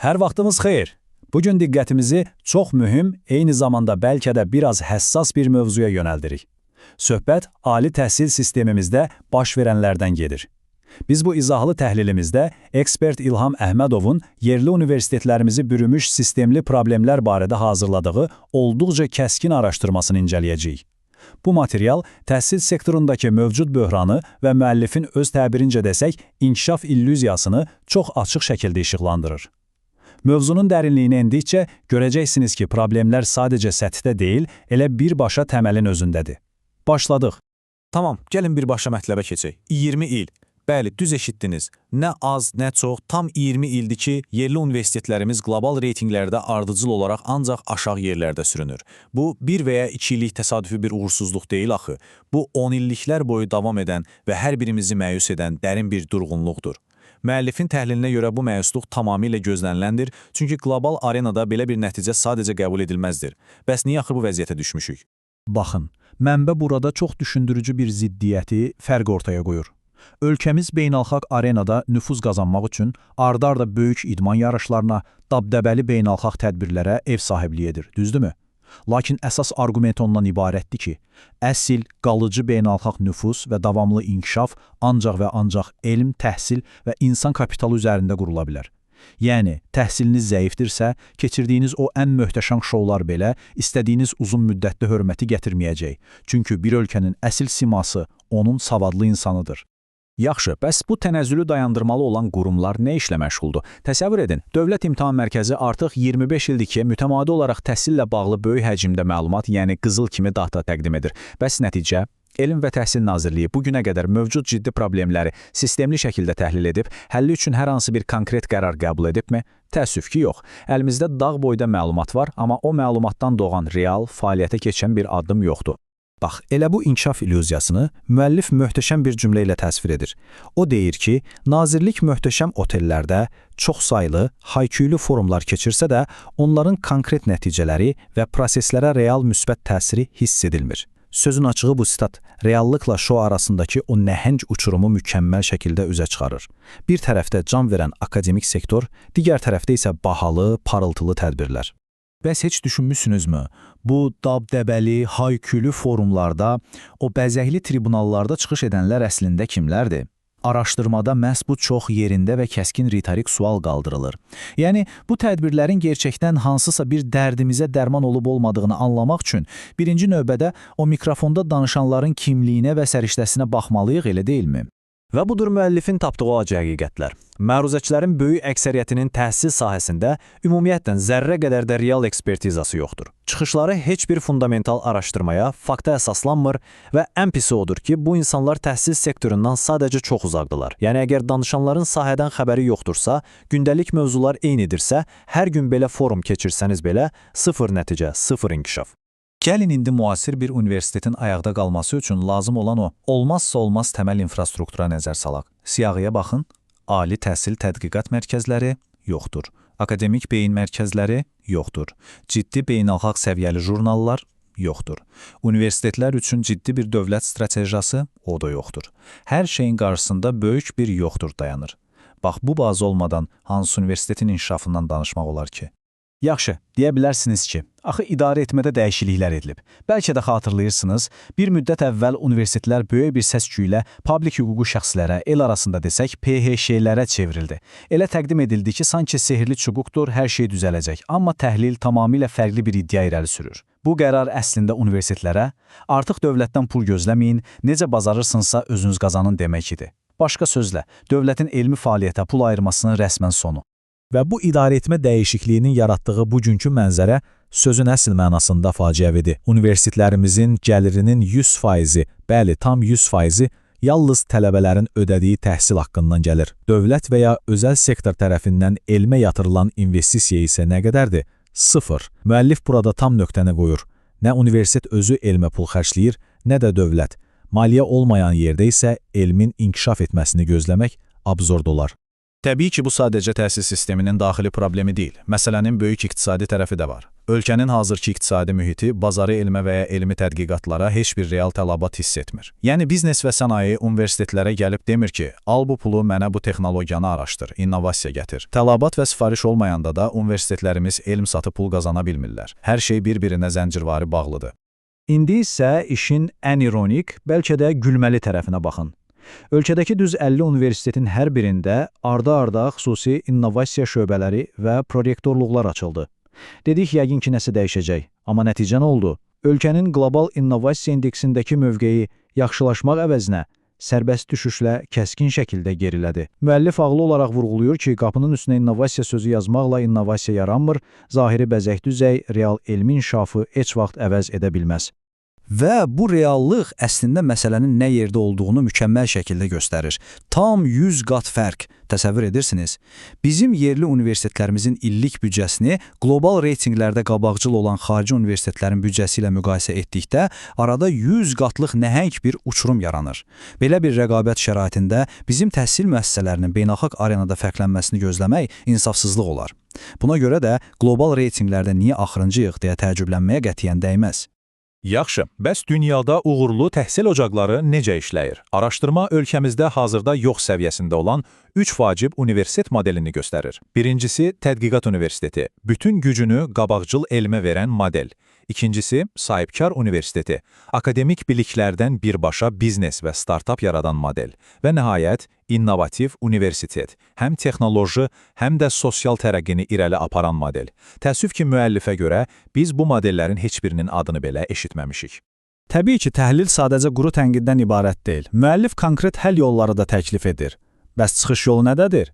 Hər vaxtımız xeyir. Bugün diqqətimizi çox mühüm, eyni zamanda bəlkə də biraz həssas bir mövzuya yönəldirik. Söhbət ali təhsil sistemimizdə baş verənlərdən gedir. Biz bu izahlı təhlilimizdə ekspert İlham Əhmədovun yerli universitetlərimizi bürümüş sistemli problemlər barədə hazırladığı olduqca kəskin araşdırmasını incələyəcəyik. Bu material təhsil sektorundakı mövcud böhranı və müəllifin öz təbirincə desək, inkişaf illüziyasını çox açıq şəkildə işıqlandırır. Mövzunun dərinliyini endikcə görəcəksiniz ki, problemlər sadəcə səthdə deyil, elə birbaşa təməlin özündədir. Başladıq. Tamam, gəlin birbaşa mətləbə keçək. 20 il. Bəli, düz eşitdiniz. Nə az, nə çox, tam 20 ildir ki, yerli universitetlərimiz qlobal reytinqlərdə ardıcıl olaraq ancaq aşağı yerlərdə sürünür. Bu, 1 və ya 2 illik təsadüfi bir uğursuzluq deyil axı. Bu, 10 illiklər boyu davam edən və hər birimizi məyus edən dərin bir durğunluqdur. Müəllifin təhlilinə görə bu məyusluq tamamilə gözləniləndir, çünki qlobal arenada belə bir nəticə sadəcə qəbul edilməzdir. Bəs niyə axı bu vəziyyətə düşmüşük? Baxın, mənbə burada çox düşündürücü bir ziddiyyəti, fərq ortaya qoyur. Ölkəmiz beynəlxalq arenada nüfuz qazanmaq üçün arda-arda böyük idman yarışlarına, dabdəbəli beynəlxalq tədbirlərə ev sahibliyi edir, düzdürmü? Lakin əsas arqument ondan ibarətdir ki, əsl, qalıcı beynəlxalq nüfuz və davamlı inkişaf ancaq və ancaq elm, təhsil və insan kapitalı üzərində qurula bilər. Yəni, təhsiliniz zəifdirsə, keçirdiyiniz o ən möhtəşəm şoular belə istədiyiniz uzun müddətli hörməti gətirməyəcək. Çünki bir ölkənin əsl siması onun savadlı insanıdır. Yaxşı, bəs bu tənəzzülü dayandırmalı olan qurumlar nə işlə məşğuldur? Təsəvvür edin, Dövlət İmtahan Mərkəzi artıq 25 ildir ki, mütəmadi olaraq təhsillə bağlı böyük həcmdə məlumat, yəni qızıl kimi data təqdim edir. Bəs nəticə? Elm və Təhsil Nazirliyi bugünə qədər mövcud ciddi problemləri sistemli şəkildə təhlil edib, həlli üçün hər hansı bir konkret qərar qəbul edibmi? Təəssüf ki, yox. Əlimizdə dağ boyda məlumat var, amma o məlumatdan doğan real, fəaliyyətə keçən bir addım yoxdur. Bax, elə bu inkişaf illüziyasını müəllif möhtəşəm bir cümlə ilə təsvir edir. O deyir ki, nazirlik möhtəşəm otellərdə çoxsaylı, hayküylü forumlar keçirsə də, onların konkret nəticələri və proseslərə real müsbət təsiri hiss edilmir. Sözün açığı bu sitat, reallıqla şou arasındakı o nəhəng uçurumu mükəmməl şəkildə üzə çıxarır. Bir tərəfdə can verən akademik sektor, digər tərəfdə isə bahalı, parıltılı tədbirlər. Bəs heç düşünmüsünüzmü? Bu dabdəbəli, haykülü forumlarda, o bəzəkli tribunallarda çıxış edənlər əslində kimlərdir? Araşdırmada məhz bu çox yerində və kəskin ritorik sual qaldırılır. Yəni, bu tədbirlərin gerçəkdən hansısa bir dərdimizə dərman olub-olmadığını anlamaq üçün birinci növbədə o mikrofonda danışanların kimliyinə və səriştəsinə baxmalıyıq, elə deyilmi? Və budur müəllifin tapdığı o acı həqiqətlər. Məruzəçilərin böyük əksəriyyətinin təhsil sahəsində ümumiyyətlə zərrə qədər də real ekspertizası yoxdur. Çıxışları heç bir fundamental araşdırmaya, fakta əsaslanmır və ən pisi odur ki, bu insanlar təhsil sektorundan sadəcə çox uzaqdılar. Yəni, əgər danışanların sahədən xəbəri yoxdursa, gündəlik mövzular eynidirsə, hər gün belə forum keçirsəniz belə, sıfır nəticə, sıfır inkişaf. Gəlin indi müasir bir universitetin ayaqda qalması üçün lazım olan o olmazsa olmaz təməl infrastruktura nəzər salaq. Siyahıya baxın, ali təhsil tədqiqat mərkəzləri yoxdur. Akademik beyin mərkəzləri yoxdur. Ciddi beynəlxalq səviyyəli jurnallar yoxdur. Universitetlər üçün ciddi bir dövlət strategiyası o da yoxdur. Hər şeyin qarşısında böyük bir yoxdur dayanır. Bax, bu bazı olmadan hansı universitetin inkişafından danışmaq olar ki? Yaxşı, deyə bilərsiniz ki, axı idarə etmədə dəyişikliklər edilib. Bəlkə də xatırlayırsınız, bir müddət əvvəl universitetlər böyük bir səs-küylə publik hüquqi şəxslərə, el arasında desək, PHŞ-lərə çevrildi. Elə təqdim edildi ki, sanki sehirli çubuqdur, hər şey düzələcək. Amma təhlil tamamilə fərqli bir iddia irəli sürür. Bu qərar əslində universitetlərə, artıq dövlətdən pul gözləməyin, necə bacarırsınızsa özünüz qazanın demək idi. Başqa sözlə, dövlətin elmi fəaliyyətə pul ayırmasının rəsmən sonu. Və bu idarəetmə dəyişikliyinin yaratdığı bugünkü mənzərə sözün əsl mənasında faciəvidir. Universitetlərimizin gəlirinin 100%, bəli, tam 100%-i yalnız tələbələrin ödədiyi təhsil haqqından gəlir. Dövlət və ya özəl sektor tərəfindən elmə yatırılan investisiya isə nə qədərdir? Sıfır. Müəllif burada tam nöqtəni qoyur. Nə universitet özü elmə pul xərcləyir, nə də dövlət. Maliyyə olmayan yerdə isə elmin inkişaf etməsini gözləmək absurd olar. Təbii ki, bu sadəcə təhsil sisteminin daxili problemi deyil. Məsələnin böyük iqtisadi tərəfi də var. Ölkənin hazırki iqtisadi mühiti bazarı elmə və ya elmi tədqiqatlara heç bir real tələbat hiss etmir. Yəni biznes və sənaye universitetlərə gəlib demir ki, al bu pulu mənə bu texnologiyanı araşdır, innovasiya gətir. Tələbat və sifariş olmayanda da universitetlərimiz elm satıb pul qazana bilmirlər. Hər şey bir-birinə zəncirvari bağlıdır. İndi isə işin ən ironik, bəlkə də gülməli tərəfinə baxın. Ölkədəki düz 50 universitetin hər birində arda-arda xüsusi innovasiya şöbələri və prorektorluqlar açıldı. Dedik yəqin ki, nəsə dəyişəcək. Amma nəticə nə oldu? Ölkənin qlobal innovasiya indeksindəki mövqeyi yaxşılaşmaq əvəzinə sərbəst düşüşlə kəskin şəkildə gerilədi. Müəllif ağlı olaraq vurğulayır ki, qapının üstünə innovasiya sözü yazmaqla innovasiya yaranmır, zahiri bəzək-düzək, real elmi inkişafı heç vaxt əvəz edə bilməz. Və bu reallıq əslində məsələnin nə yerdə olduğunu mükəmməl şəkildə göstərir. Tam 100 qat fərq. Təsəvvür edirsiniz? Bizim yerli universitetlərimizin illik büdcəsini qlobal reytinqlərdə qabaqcıl olan xarici universitetlərin büdcəsi ilə müqayisə etdikdə arada 100 qatlıq nəhəng bir uçurum yaranır. Belə bir rəqabət şəraitində bizim təhsil müəssisələrinin beynəlxalq arenada fərqlənməsini gözləmək insafsızlıq olar. Buna görə də qlobal reytinqlərdə niyə axırıncıyıq deyə təəccüblənməyə qətiyyən dəyməz. Yaxşı, bəs dünyada uğurlu təhsil ocaqları necə işləyir? Araşdırma ölkəmizdə hazırda yox səviyyəsində olan 3 vacib universitet modelini göstərir. Birincisi, Tədqiqat Universiteti, bütün gücünü qabaqcıl elmə verən model. İkincisi, Sahibkar Universiteti, akademik biliklərdən birbaşa biznes və startap yaradan model. Və nəhayət, İnnovativ Universitet, həm texnoloji, həm də sosial tərəqqini irəli aparan model. Təəssüf ki, müəllifə görə biz bu modellərin heç birinin adını belə eşitməmişik. Təbii ki, təhlil sadəcə quru tənqiddən ibarət deyil. Müəllif konkret həll yolları da təklif edir. Bəs çıxış yolu nədədir?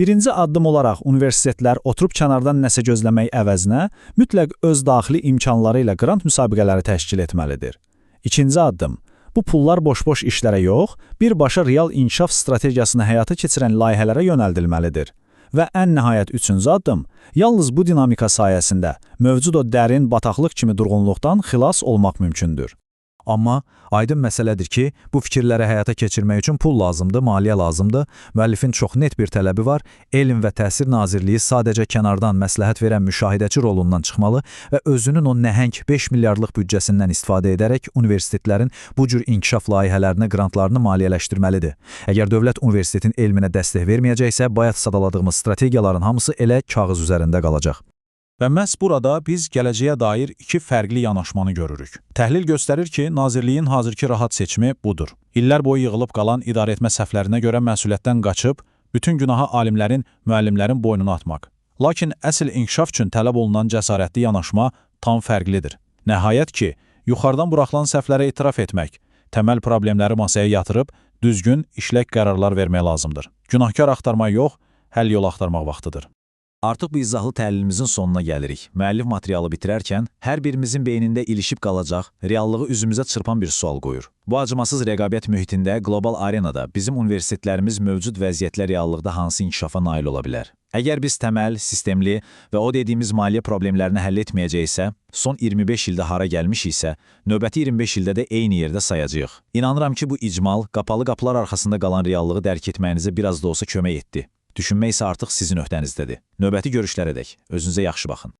Birinci addım olaraq universitetlər oturub kənardan nəsə gözləmək əvəzinə mütləq öz daxili imkanları ilə qrant müsabiqələri təşkil etməlidir. İkinci addım. Bu pullar boş-boş işlərə yox, birbaşa real inkişaf strategiyasını həyata keçirən layihələrə yönəldilməlidir. Və ən nəhayət üçüncü addım, yalnız bu dinamika sayəsində mövcud o dərin bataqlıq kimi durğunluqdan xilas olmaq mümkündür. Amma aydın məsələdir ki, bu fikirləri həyata keçirmək üçün pul lazımdır, maliyyə lazımdır. Müəllifin çox net bir tələbi var. Elm və Təhsil Nazirliyi sadəcə kənardan məsləhət verən müşahidəçi rolundan çıxmalı və özünün o nəhəng 5 milyardlıq büdcəsindən istifadə edərək universitetlərin bu cür inkişaf layihələrinə qrantlarını maliyyələşdirməlidir. Əgər dövlət universitetin elminə dəstək verməyəcəksə, bayaq sadaladığımız strategiyaların hamısı elə kağız üzərində qalacaq. Və məhz burada biz gələcəyə dair iki fərqli yanaşmanı görürük. Təhlil göstərir ki, Nazirliyin hazırki rahat seçimi budur. İllər boyu yığılıb qalan idarəetmə səhvlərinə görə məsuliyyətdən qaçıb, bütün günahı alimlərin, müəllimlərin boynuna atmaq. Lakin əsl inkişaf üçün tələb olunan cəsarətli yanaşma tam fərqlidir. Nəhayət ki, yuxarıdan buraxılan səhvlərə etiraf etmək, təməl problemləri masaya yatırıb, düzgün, işlək qərarlar vermək lazımdır. Günahkar axtarmaq yox, həll yolu axtarmaq vaxtıdır. Artıq bu izahlı təhlilimizin sonuna gəlirik. Müəllif materialı bitirərkən hər birimizin beynində ilişib qalacaq, reallığı üzümüzə çırpan bir sual qoyur. Bu acımasız rəqabət mühitində qlobal arenada bizim universitetlərimiz mövcud vəziyyətlə reallıqda hansı inkişafa nail ola bilər? Əgər biz təməl, sistemli və o dediyimiz maliyyə problemlərini həll etməyəcəksə, son 25 ildə hara gəlmişiksə, növbəti 25 ildə də eyni yerdə sayacağıq. İnanıram ki, bu icmal, qapalı qapılar arxasında qalan reallığı dərk etməyinizə biraz da olsa kömək etdi. Düşünmək isə artıq sizin öhdənizdədir. Növbəti görüşlərədək özünüzə yaxşı baxın.